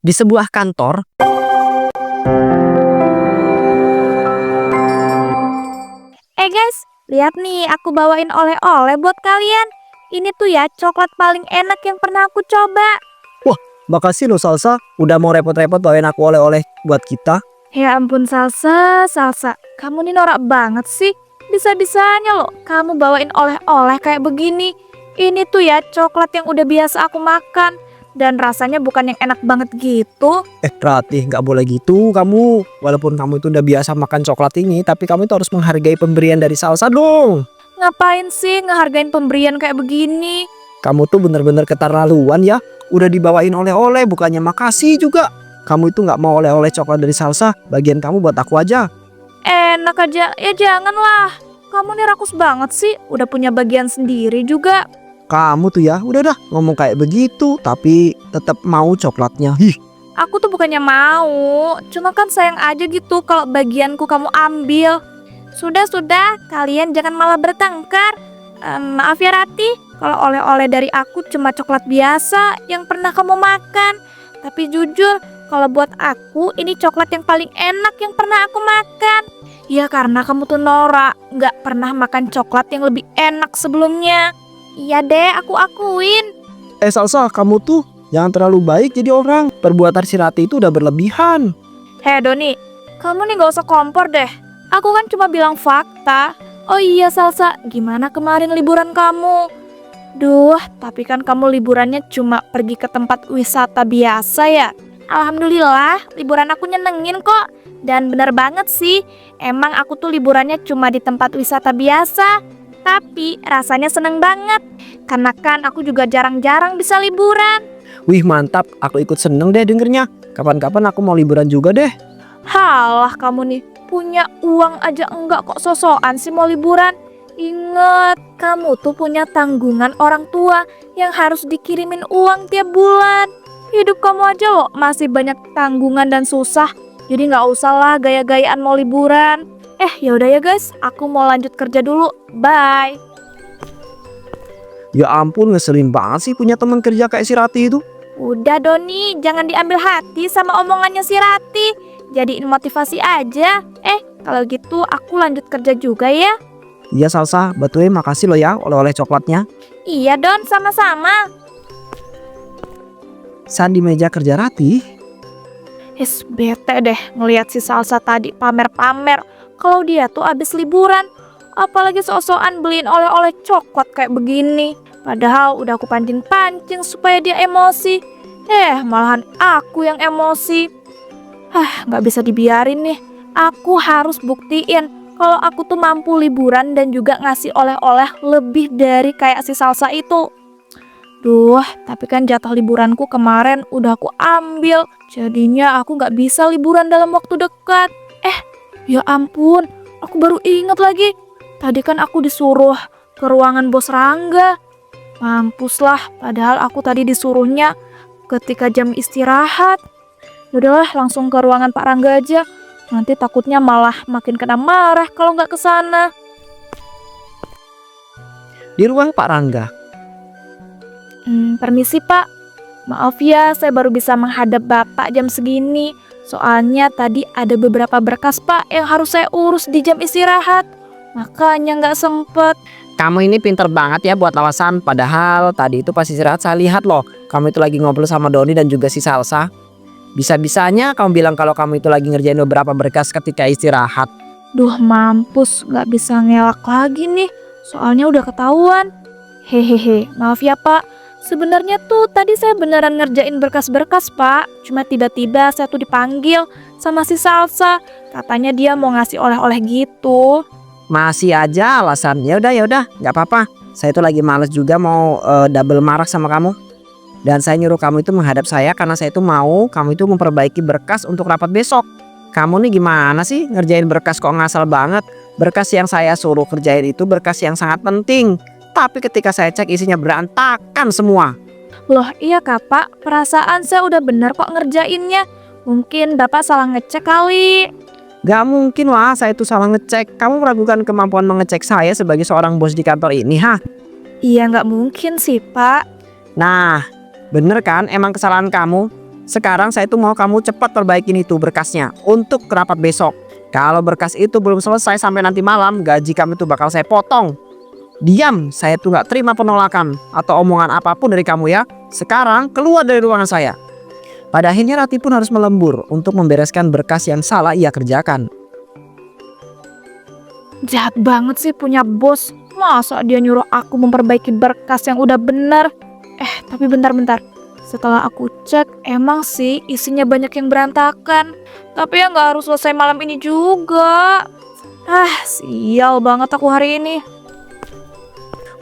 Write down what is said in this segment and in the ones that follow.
Di sebuah kantor, Guys, lihat nih aku bawain oleh-oleh buat kalian. Ini tuh ya coklat paling enak yang pernah aku coba. makasih loh Salsa, udah mau repot-repot bawain aku oleh-oleh buat kita. Ya ampun Salsa, kamu nih norak banget sih. Bisa-bisanya loh kamu bawain oleh-oleh kayak begini. Ini tuh ya coklat yang udah biasa aku makan. Dan rasanya bukan yang enak banget gitu. Ratih, nggak boleh gitu kamu. Walaupun kamu itu udah biasa makan coklat ini, tapi kamu itu harus menghargai pemberian dari Salsa dong. Ngapain sih ngehargain pemberian kayak begini? Kamu tuh bener-bener keterlaluan ya. Udah dibawain oleh-oleh, bukannya makasih juga. Kamu itu nggak mau oleh-oleh coklat dari Salsa. Bagian kamu buat aku aja. Enak aja, ya janganlah. Kamu nih rakus banget sih, udah punya bagian sendiri juga. Kamu tuh ya, udah dah ngomong kayak begitu, tapi tetap mau coklatnya. Aku tuh bukannya mau, cuma kan sayang aja gitu kalau bagianku kamu ambil. Sudah, kalian jangan malah bertengkar. Maaf ya Rati, kalau oleh-oleh dari aku cuma coklat biasa yang pernah kamu makan. Tapi jujur, kalau buat aku ini coklat yang paling enak yang pernah aku makan. Ya karena kamu tuh norak, nggak pernah makan coklat yang lebih enak sebelumnya. Iya deh, aku akuin. Salsa, kamu tuh jangan terlalu baik jadi orang. Perbuatan si Rati itu udah berlebihan. Hei Doni, kamu nih gak usah kompor deh. Aku kan cuma bilang fakta. Oh iya Salsa, gimana kemarin liburan kamu? Duh, tapi kan kamu liburannya cuma pergi ke tempat wisata biasa ya. Alhamdulillah, liburan aku nyenengin kok. Dan bener banget sih, emang aku tuh liburannya cuma di tempat wisata biasa. Tapi rasanya seneng banget. Karena kan aku juga jarang-jarang bisa liburan. Wih mantap, aku ikut seneng deh dengernya. Kapan-kapan aku mau liburan juga deh. Halah kamu nih, punya uang aja enggak kok sosokan sih mau liburan. Ingat, kamu tuh punya tanggungan orang tua yang harus dikirimin uang tiap bulan. Hidup kamu aja loh masih banyak tanggungan dan susah. Jadi nggak usah lah gaya-gayaan mau liburan. Yaudah ya guys, aku mau lanjut kerja dulu. Bye. Ya ampun, ngeselin banget sih punya teman kerja kayak si Rati itu. Udah Doni, jangan diambil hati sama omongannya si Rati. Jadiin motivasi aja. Kalau gitu aku lanjut kerja juga ya. Iya Salsa, betul makasih loh ya oleh-oleh coklatnya. Iya Don, sama-sama. Saat di meja kerja Rati, Bete deh ngelihat si Salsa tadi pamer-pamer kalau dia tuh abis liburan. Apalagi sok-sokan beliin oleh-oleh coklat kayak begini. Padahal udah aku pancing-pancing supaya dia emosi. Malahan aku yang emosi. Gak bisa dibiarin nih. Aku harus buktiin kalau aku tuh mampu liburan dan juga ngasih oleh-oleh lebih dari kayak si Salsa itu. Duh, tapi kan jatah liburanku kemarin udah aku ambil. Jadinya aku gak bisa liburan dalam waktu dekat. Ya ampun, aku baru inget lagi. Tadi kan aku disuruh ke ruangan bos Rangga. Mampus lah, padahal aku tadi disuruhnya ketika jam istirahat. Yaudahlah, langsung ke ruangan Pak Rangga aja. Nanti takutnya malah makin kena marah kalau nggak ke sana. di ruang Pak Rangga. Permisi Pak. Maaf ya, saya baru bisa menghadap Bapak jam segini. Soalnya tadi ada beberapa berkas Pak yang harus saya urus di jam istirahat. Makanya nggak sempet. Kamu ini pinter banget ya buat alasan. Padahal tadi itu pas istirahat saya lihat loh, kamu itu lagi ngobrol sama Doni dan juga si Salsa. Bisa-bisanya kamu bilang kalau kamu itu lagi ngerjain beberapa berkas ketika istirahat. Duh mampus, nggak bisa ngelak lagi nih. Soalnya udah ketahuan. Hehehe, maaf ya Pak. Sebenarnya tuh tadi saya beneran ngerjain berkas-berkas Pak. Cuma tiba-tiba saya tuh dipanggil sama si Salsa. Katanya dia mau ngasih oleh-oleh gitu. Masih aja alasan. Ya udah, nggak apa-apa. Saya itu lagi males juga mau double marah sama kamu. Dan saya nyuruh kamu itu menghadap saya karena saya itu mau kamu itu memperbaiki berkas untuk rapat besok. Kamu nih gimana sih ngerjain berkas kok ngasal banget? Berkas yang saya suruh kerjain itu berkas yang sangat penting. Tapi ketika saya cek isinya berantakan semua. Loh iya Kak Pak, perasaan saya udah bener kok ngerjainnya. Mungkin Bapak salah ngecek kali. Gak mungkin lah saya itu salah ngecek. Kamu meragukan kemampuan mengecek saya sebagai seorang bos di kantor ini, ha? Iya nggak mungkin sih Pak. Nah, bener kan emang kesalahan kamu. Sekarang saya tuh mau kamu cepat perbaikin itu berkasnya untuk rapat besok. Kalau berkas itu belum selesai sampai nanti malam, gaji kamu tuh bakal saya potong. Diam, saya tuh gak terima penolakan atau omongan apapun dari kamu ya. Sekarang keluar dari ruangan saya. Pada akhirnya Ratih pun harus melembur untuk membereskan berkas yang salah ia kerjakan. Jahat banget sih punya bos. Masa dia nyuruh aku memperbaiki berkas yang udah bener? Tapi bentar-bentar. Setelah aku cek, emang sih isinya banyak yang berantakan. Tapi ya nggak harus selesai malam ini juga. Sial banget aku hari ini.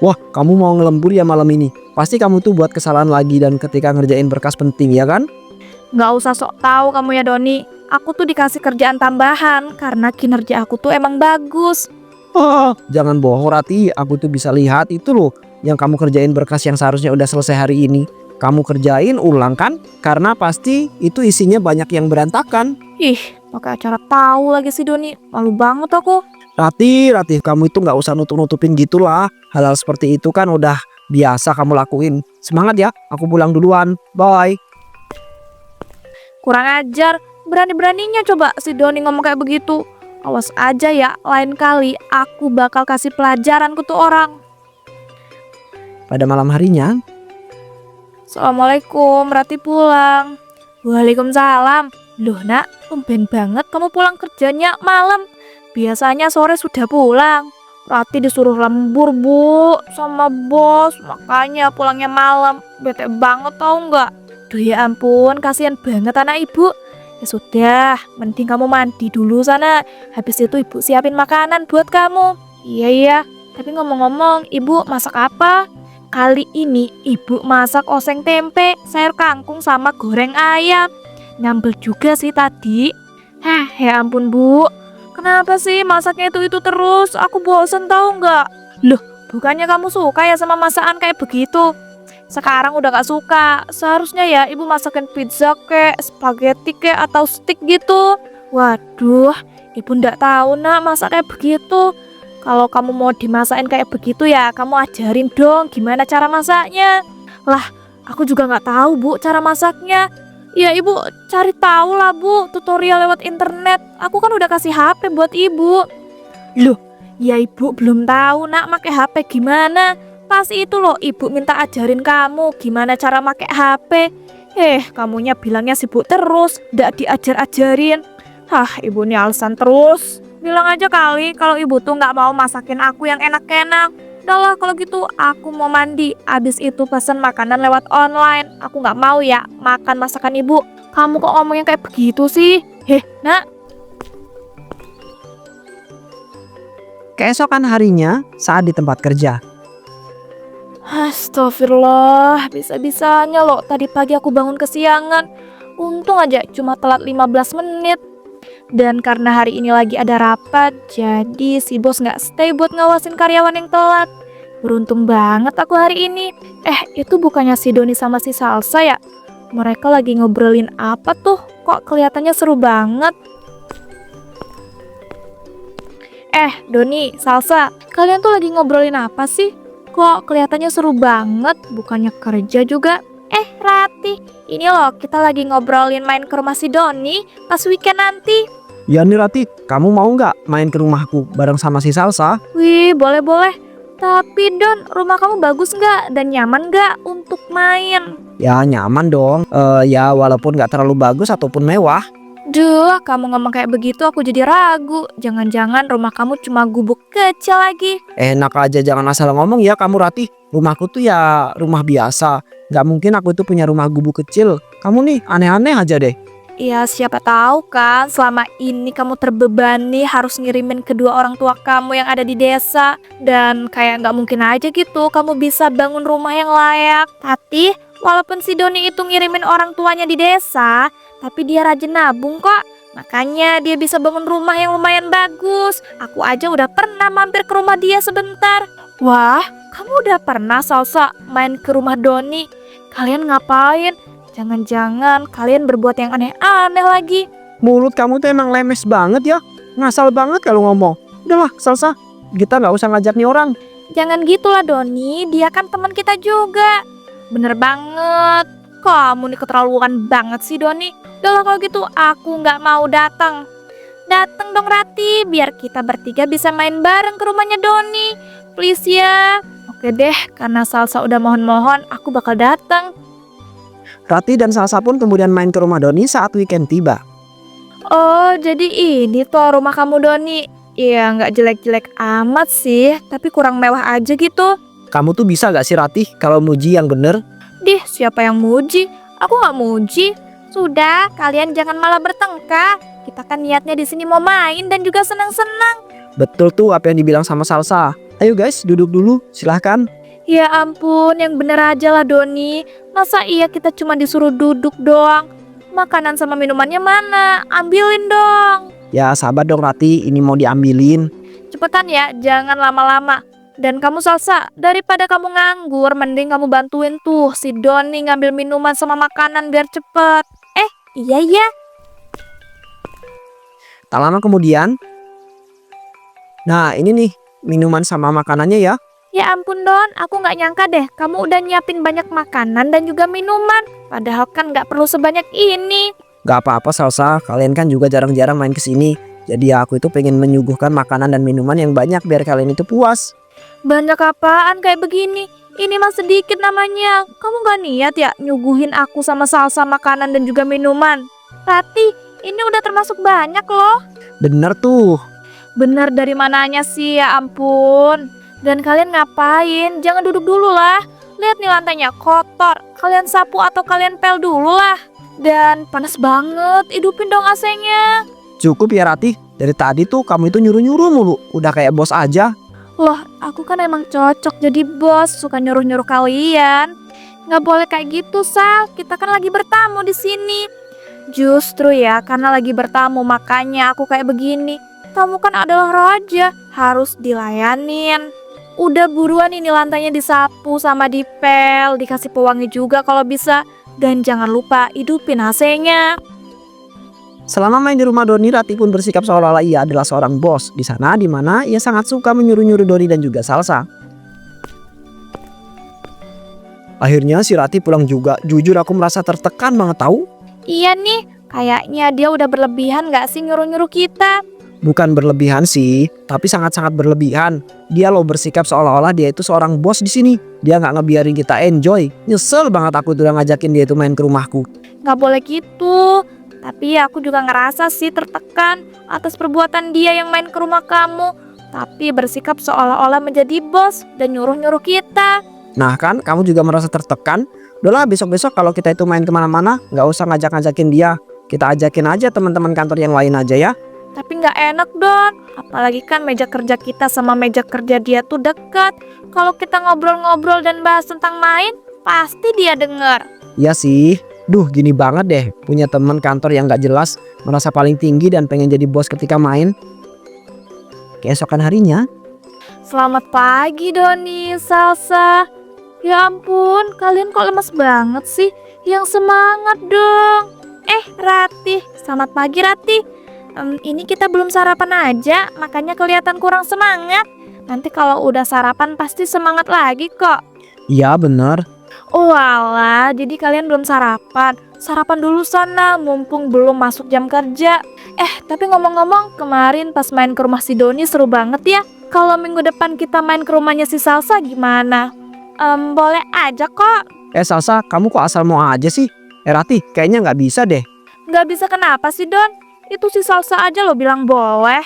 Wah, kamu mau ngelembur ya malam ini? Pasti kamu tuh buat kesalahan lagi dan ketika ngerjain berkas penting ya kan? Nggak usah sok tahu kamu ya Doni. Aku tuh dikasih kerjaan tambahan karena kinerja aku tuh emang bagus. Jangan bohong Ratih, aku tuh bisa lihat itu loh yang kamu kerjain berkas yang seharusnya udah selesai hari ini. Kamu kerjain ulang kan? Karena pasti itu isinya banyak yang berantakan. Ih, pakai acara tahu lagi sih Doni. Malu banget aku. Ratih, kamu itu nggak usah nutup-nutupin gitulah. Hal-hal seperti itu kan udah biasa kamu lakuin. Semangat ya, aku pulang duluan. Bye. Kurang ajar. Berani-beraninya coba si Doni ngomong kayak begitu. Awas aja ya, lain kali aku bakal kasih pelajaran ke tuh orang. Pada malam harinya, Assalamualaikum, Rati pulang. Waalaikumsalam. Loh nak, tumben banget kamu pulang kerjanya malam. Biasanya sore sudah pulang. Rati disuruh lembur bu sama bos, makanya pulangnya malam. Bete banget tau nggak? Duh ya ampun, kasihan banget anak ibu. Ya sudah, mending kamu mandi dulu sana. Habis itu ibu siapin makanan buat kamu. Iya, tapi ngomong-ngomong, ibu masak apa? Kali ini ibu masak oseng tempe, sayur kangkung sama goreng ayam. Nyambel juga sih tadi. Ya ampun bu, kenapa sih masaknya itu terus? Aku bosen tahu nggak? Loh, bukannya kamu suka ya sama masakan kayak begitu? Sekarang udah gak suka. Seharusnya ya ibu masakin pizza kek, spaghetti kek, atau steak gitu. Waduh, ibu ndak tahu nak masak kayak begitu. Kalau kamu mau dimasakin kayak begitu ya kamu ajarin dong gimana cara masaknya. Lah, aku juga gak tahu bu cara masaknya. Ya ibu cari tahu lah bu, tutorial lewat internet. Aku kan udah kasih HP buat ibu. Loh, ya ibu belum tahu nak pakai HP gimana. Pas itu loh ibu minta ajarin kamu gimana cara pakai HP. Kamunya bilangnya sibuk terus, ndak diajar-ajarin. Ibu nih alasan terus. Bilang aja kali kalau ibu tuh nggak mau masakin aku yang enak-enak. Udahlah kalau gitu aku mau mandi. Abis itu pesan makanan lewat online. Aku nggak mau ya makan masakan ibu. Kamu kok ngomongnya kayak begitu sih? Nak. keesokan harinya saat di tempat kerja. Astagfirullah, bisa-bisanya loh tadi pagi aku bangun kesiangan. Untung aja cuma telat 15 menit. Dan karena hari ini lagi ada rapat, jadi si bos gak stay buat ngawasin karyawan yang telat. Beruntung banget aku hari ini. Itu bukannya si Doni sama si Salsa ya? Mereka lagi ngobrolin apa tuh? Kok kelihatannya seru banget? Doni, Salsa, kalian tuh lagi ngobrolin apa sih? Kok kelihatannya seru banget, bukannya kerja juga? Rati, ini loh kita lagi ngobrolin main ke rumah si Doni pas weekend nanti. Ya nih Rati, kamu mau nggak main ke rumahku bareng sama si Salsa? Wih, boleh-boleh. Tapi Don, rumah kamu bagus nggak dan nyaman nggak untuk main? Ya nyaman dong, ya walaupun nggak terlalu bagus ataupun mewah. Duh, kamu ngomong kayak begitu aku jadi ragu. Jangan-jangan rumah kamu cuma gubuk kecil lagi. Enak aja jangan asal ngomong ya kamu Rati. Rumahku tuh ya rumah biasa. Nggak mungkin aku tuh punya rumah gubuk kecil. Kamu nih aneh-aneh aja deh. Ya siapa tahu kan selama ini kamu terbebani harus ngirimin kedua orang tua kamu yang ada di desa. Dan kayak nggak mungkin aja gitu kamu bisa bangun rumah yang layak. Tapi walaupun si Doni itu ngirimin orang tuanya di desa, tapi dia rajin nabung kok. Makanya dia bisa bangun rumah yang lumayan bagus. Aku aja udah pernah mampir ke rumah dia sebentar. Wah, kamu udah pernah Salsa main ke rumah Doni? Kalian ngapain? Jangan-jangan kalian berbuat yang aneh-aneh lagi. Mulut kamu tuh emang lemes banget ya. Ngasal banget kalau ngomong. Udahlah Salsa, kita nggak usah ngajak nih orang. Jangan gitulah Doni, dia kan teman kita juga. Bener banget. Kamu nih keterlaluan banget sih Doni. Udah kalau gitu aku nggak mau datang. Datang dong Rati, biar kita bertiga bisa main bareng ke rumahnya Doni. Please ya. Oke deh, karena Salsa udah mohon-mohon, aku bakal datang. Rati dan Salsa pun kemudian main ke rumah Doni saat weekend tiba. Oh, jadi ini tuh rumah kamu Doni. Ya nggak jelek-jelek amat sih, tapi kurang mewah aja gitu. Kamu tuh bisa gak sih Rati kalau muji yang bener? Dih, siapa yang muji? Aku nggak muji. Sudah, kalian jangan malah bertengkar. Kita kan niatnya di sini mau main dan juga senang-senang. Betul tuh apa yang dibilang sama Salsa. Ayo guys, duduk dulu, silahkan. Ya ampun, yang bener aja lah Doni. Masa iya kita cuma disuruh duduk doang? Makanan sama minumannya mana? Ambilin dong. Ya sabar dong Rati, ini mau diambilin. Cepetan ya, jangan lama-lama. Dan kamu Salsa, daripada kamu nganggur, mending kamu bantuin tuh si Doni ngambil minuman sama makanan biar cepet. Iya ya. Tak lama kemudian, nah ini nih minuman sama makanannya ya. Ya ampun Don, aku nggak nyangka deh kamu udah nyiapin banyak makanan dan juga minuman. Padahal kan nggak perlu sebanyak ini. Gak apa-apa Salsa, kalian kan juga jarang-jarang main kesini. Jadi aku itu pengen menyuguhkan makanan dan minuman yang banyak biar kalian itu puas. Banyak apaan kayak begini? Ini mah sedikit namanya. Kamu gak niat ya nyuguhin aku sama Salsa makanan dan juga minuman? Rati, ini udah termasuk banyak loh. Bener tuh. Bener dari mananya sih, ya ampun. Dan kalian ngapain? Jangan duduk dulu lah. Lihat nih lantainya kotor. Kalian sapu atau kalian pel dulu lah. Dan panas banget, hidupin dong AC-nya. Cukup ya Rati, dari tadi tuh kamu itu nyuruh-nyuruh mulu. Udah kayak bos aja. Loh, aku kan emang cocok jadi bos, suka nyuruh-nyuruh kalian. Nggak boleh kayak gitu, Sal. Kita kan lagi bertamu di sini. Justru ya, karena lagi bertamu makanya aku kayak begini. Kamu kan adalah raja, harus dilayanin. Udah buruan ini lantainya disapu sama dipel, dikasih pewangi juga kalau bisa. Dan jangan lupa hidupin AC-nya. Selama main di rumah Doni, Rati pun bersikap seolah-olah ia adalah seorang bos di sana, di mana ia sangat suka menyuruh-nyuruh Doni dan juga Salsa. Akhirnya si Rati pulang juga. Jujur aku merasa tertekan banget tahu. Iya nih, kayaknya dia udah berlebihan gak sih nyuruh-nyuruh kita? Bukan berlebihan sih, tapi sangat-sangat berlebihan. Dia loh bersikap seolah-olah dia itu seorang bos di sini. Dia nggak ngebiarin kita enjoy. Nyesel banget aku udah ngajakin dia itu main ke rumahku. Gak boleh gitu. Tapi aku juga ngerasa sih tertekan atas perbuatan dia yang main ke rumah kamu. Tapi bersikap seolah-olah menjadi bos dan nyuruh-nyuruh kita. Nah kan, kamu juga merasa tertekan. Udahlah besok-besok kalau kita itu main kemana-mana, nggak usah ngajak-ngajakin dia. Kita ajakin aja teman-teman kantor yang lain aja ya. Tapi gak enak Don. Apalagi kan meja kerja kita sama meja kerja dia tuh dekat. Kalau kita ngobrol-ngobrol dan bahas tentang main, pasti dia denger. Iya sih. Duh gini banget deh, punya teman kantor yang gak jelas, merasa paling tinggi dan pengen jadi bos ketika main. Keesokan harinya, Selamat pagi Doni, Salsa. Ya ampun, kalian kok lemas banget sih? Yang semangat dong. Rati, selamat pagi Rati. Ini kita belum sarapan aja, makanya kelihatan kurang semangat. Nanti kalau udah sarapan pasti semangat lagi kok. iya bener. Oh alah, jadi kalian belum sarapan. Sarapan dulu sana, mumpung belum masuk jam kerja. Tapi ngomong-ngomong, kemarin pas main ke rumah si Doni seru banget ya. Kalau minggu depan kita main ke rumahnya si Salsa gimana? Boleh aja kok. Salsa, kamu kok asal mau aja sih? Rati, kayaknya gak bisa deh. Gak bisa kenapa sih Don? Itu si Salsa aja lo bilang boleh.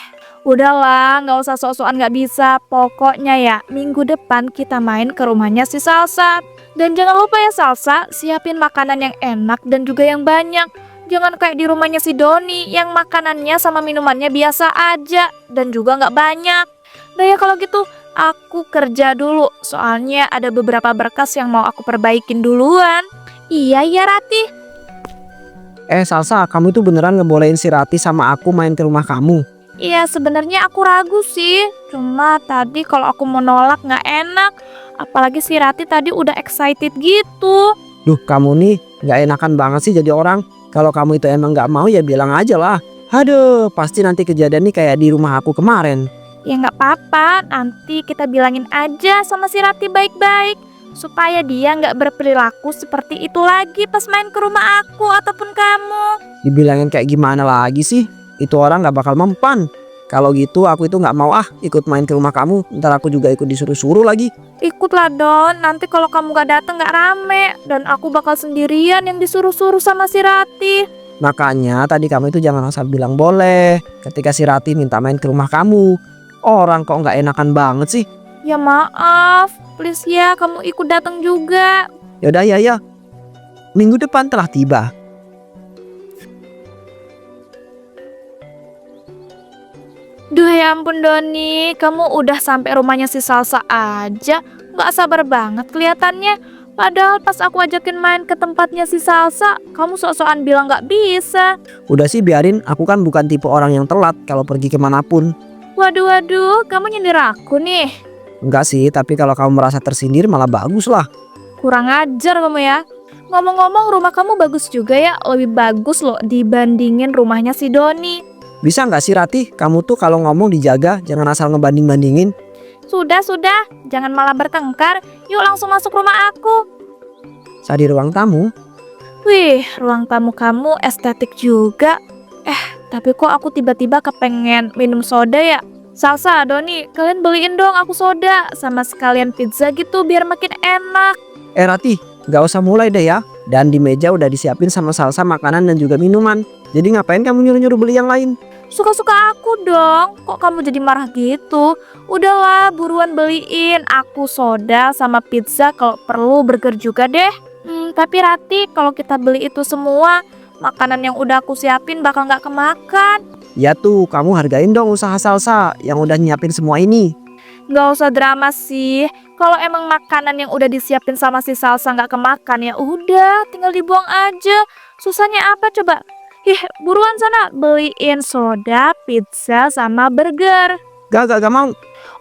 Udahlah, gak usah sok-sokan gak bisa. Pokoknya ya, minggu depan kita main ke rumahnya si Salsa. Dan jangan lupa ya Salsa, siapin makanan yang enak dan juga yang banyak. Jangan kayak di rumahnya si Doni yang makanannya sama minumannya biasa aja dan juga gak banyak. Nah ya kalau gitu, aku kerja dulu. Soalnya ada beberapa berkas yang mau aku perbaikin duluan. Iya ya Rati. Salsa, kamu tuh beneran ngebolehin si Rati sama aku main ke rumah kamu? Iya sebenarnya aku ragu sih. Cuma tadi kalau aku mau nolak gak enak. Apalagi si Rati tadi udah excited gitu. Duh kamu nih gak enakan banget sih jadi orang. Kalau kamu itu emang gak mau ya bilang aja lah. Aduh pasti nanti kejadian nih kayak di rumah aku kemarin. Ya gak apa-apa, nanti kita bilangin aja sama si Rati baik-baik. supaya dia nggak berperilaku seperti itu lagi pas main ke rumah aku ataupun kamu. Dibilangin kayak gimana lagi sih? Itu orang gak bakal mempan. Kalau gitu aku itu gak mau ikut main ke rumah kamu. Ntar aku juga ikut disuruh-suruh lagi. Ikutlah Don, nanti kalau kamu gak datang gak rame dan aku bakal sendirian yang disuruh-suruh sama si Rati. Makanya tadi kamu itu jangan asal bilang boleh ketika si Rati minta main ke rumah kamu. Orang kok gak enakan banget sih. Ya maaf, please ya kamu ikut datang juga. Yaudah ya. Minggu depan telah tiba. Duh ya ampun Doni, kamu udah sampai rumahnya si Salsa aja. Gak sabar banget kelihatannya. Padahal pas aku ajakin main ke tempatnya si Salsa, kamu sok-sokan bilang gak bisa. Udah sih biarin, aku kan bukan tipe orang yang telat kalau pergi kemanapun. Waduh, kamu nyindir aku nih. Enggak sih, tapi kalau kamu merasa tersindir malah bagus lah. Kurang ajar kamu ya. Ngomong-ngomong rumah kamu bagus juga ya, lebih bagus loh dibandingin rumahnya si Doni. Bisa nggak sih Rati, kamu tuh kalau ngomong dijaga, jangan asal ngebanding-bandingin. Sudah, jangan malah bertengkar. Yuk langsung masuk rumah aku. Saat di ruang tamu, Wih, ruang tamu kamu estetik juga. Tapi kok aku tiba-tiba kepengen minum soda ya? Salsa, Doni, kalian beliin dong aku soda sama sekalian pizza gitu biar makin enak. Rati, nggak usah mulai deh ya. Dan di meja udah disiapin sama Salsa makanan dan juga minuman. Jadi ngapain kamu nyuruh-nyuruh beli yang lain? Suka-suka aku dong. Kok kamu jadi marah gitu? Udahlah, buruan beliin aku soda sama pizza, kalau perlu burger juga deh. Tapi Rati, kalau kita beli itu semua, makanan yang udah aku siapin bakal nggak kemakan. Ya tuh, kamu hargain dong usaha Salsa yang udah nyiapin semua ini. Nggak usah drama sih. Kalau emang makanan yang udah disiapin sama si Salsa nggak kemakan, ya udah, tinggal dibuang aja. Susahnya apa coba? Buruan sana beliin soda, pizza, sama burger. Gak mau.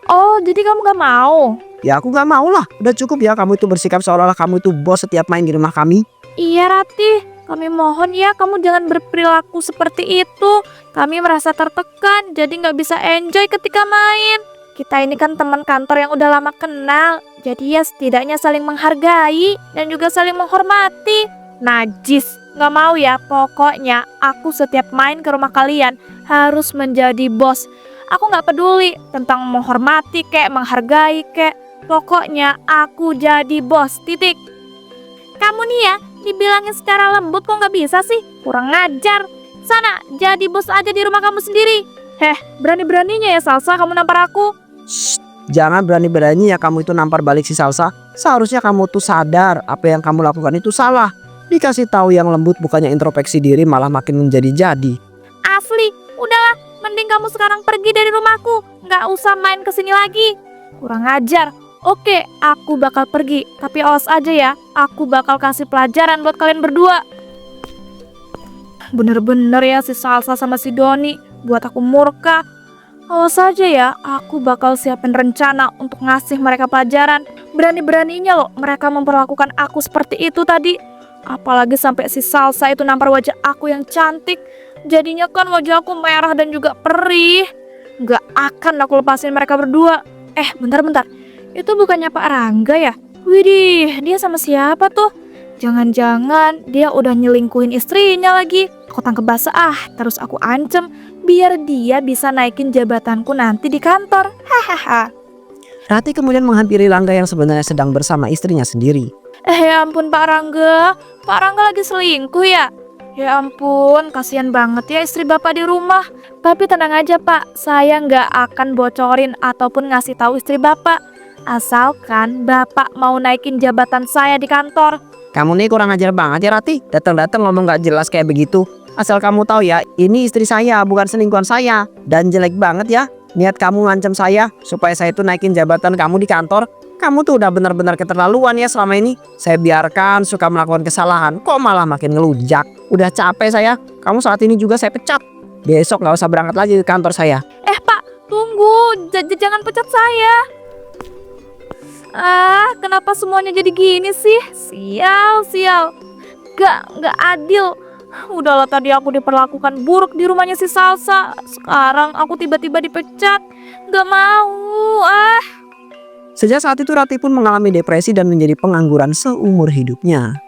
Oh, jadi kamu gak mau? Ya aku gak mau lah. Udah cukup ya kamu itu bersikap seolah-olah kamu itu bos setiap main di rumah kami. Iya Rati, kami mohon ya kamu jangan berperilaku seperti itu. Kami merasa tertekan, jadi gak bisa enjoy ketika main. Kita ini kan teman kantor yang udah lama kenal. Jadi ya setidaknya saling menghargai dan juga saling menghormati. Najis, gak mau ya. Pokoknya aku setiap main ke rumah kalian harus menjadi bos. Aku gak peduli tentang menghormati kek, menghargai kek. Pokoknya aku jadi bos, titik. Kamu nih ya, dibilangin secara lembut kok gak bisa sih? Kurang ngajar. Sana, jadi bos aja di rumah kamu sendiri. Berani-beraninya ya Salsa kamu nampar aku. Shh, jangan berani-berani ya kamu itu nampar balik si Salsa. Seharusnya kamu tuh sadar apa yang kamu lakukan itu salah. Dikasih tahu yang lembut bukannya introspeksi diri malah makin menjadi-jadi. Asli, udahlah, mending kamu sekarang pergi dari rumahku. Nggak usah main kesini lagi. Kurang ajar. Oke, aku bakal pergi. Tapi awas aja ya, aku bakal kasih pelajaran buat kalian berdua. Bener-bener ya si Salsa sama si Doni buat aku murka. Awas aja ya, aku bakal siapin rencana untuk ngasih mereka pelajaran. Berani-beraninya loh mereka memperlakukan aku seperti itu tadi. Apalagi sampai si Salsa itu nampar wajah aku yang cantik. Jadinya kan wajah aku merah dan juga perih. Gak akan aku lepasin mereka berdua. Bentar. Itu bukannya Pak Rangga ya? Widih, dia sama siapa tuh? Jangan-jangan dia udah nyelingkuhin istrinya lagi. Aku tangkep basah terus aku ancam biar dia bisa naikin jabatanku nanti di kantor. Hahaha. Rati kemudian menghampiri Rangga yang sebenarnya sedang bersama istrinya sendiri. Ya ampun Pak Rangga. Pak Rangga lagi selingkuh ya? Ya ampun, kasihan banget ya istri Bapak di rumah. Tapi tenang aja Pak, saya nggak akan bocorin ataupun ngasih tahu istri Bapak. Asalkan Bapak mau naikin jabatan saya di kantor. Kamu nih kurang ajar banget ya Rati. Datang-datang ngomong gak jelas kayak begitu. Asal kamu tahu ya, ini istri saya bukan selingkuhan saya. Dan jelek banget ya niat kamu ngancam saya supaya saya tuh naikin jabatan kamu di kantor. Kamu tuh udah benar-benar keterlaluan ya selama ini. Saya biarkan suka melakukan kesalahan, kok malah makin ngelunjak. Udah capek saya. Kamu saat ini juga saya pecat. Besok gak usah berangkat lagi ke kantor saya. Pak, tunggu. Jangan pecat saya. Kenapa semuanya jadi gini sih? Sial. Gak adil. Udahlah tadi aku diperlakukan buruk di rumahnya si Salsa. Sekarang aku tiba-tiba dipecat. Gak mau. Sejak saat itu Ratih pun mengalami depresi dan menjadi pengangguran seumur hidupnya.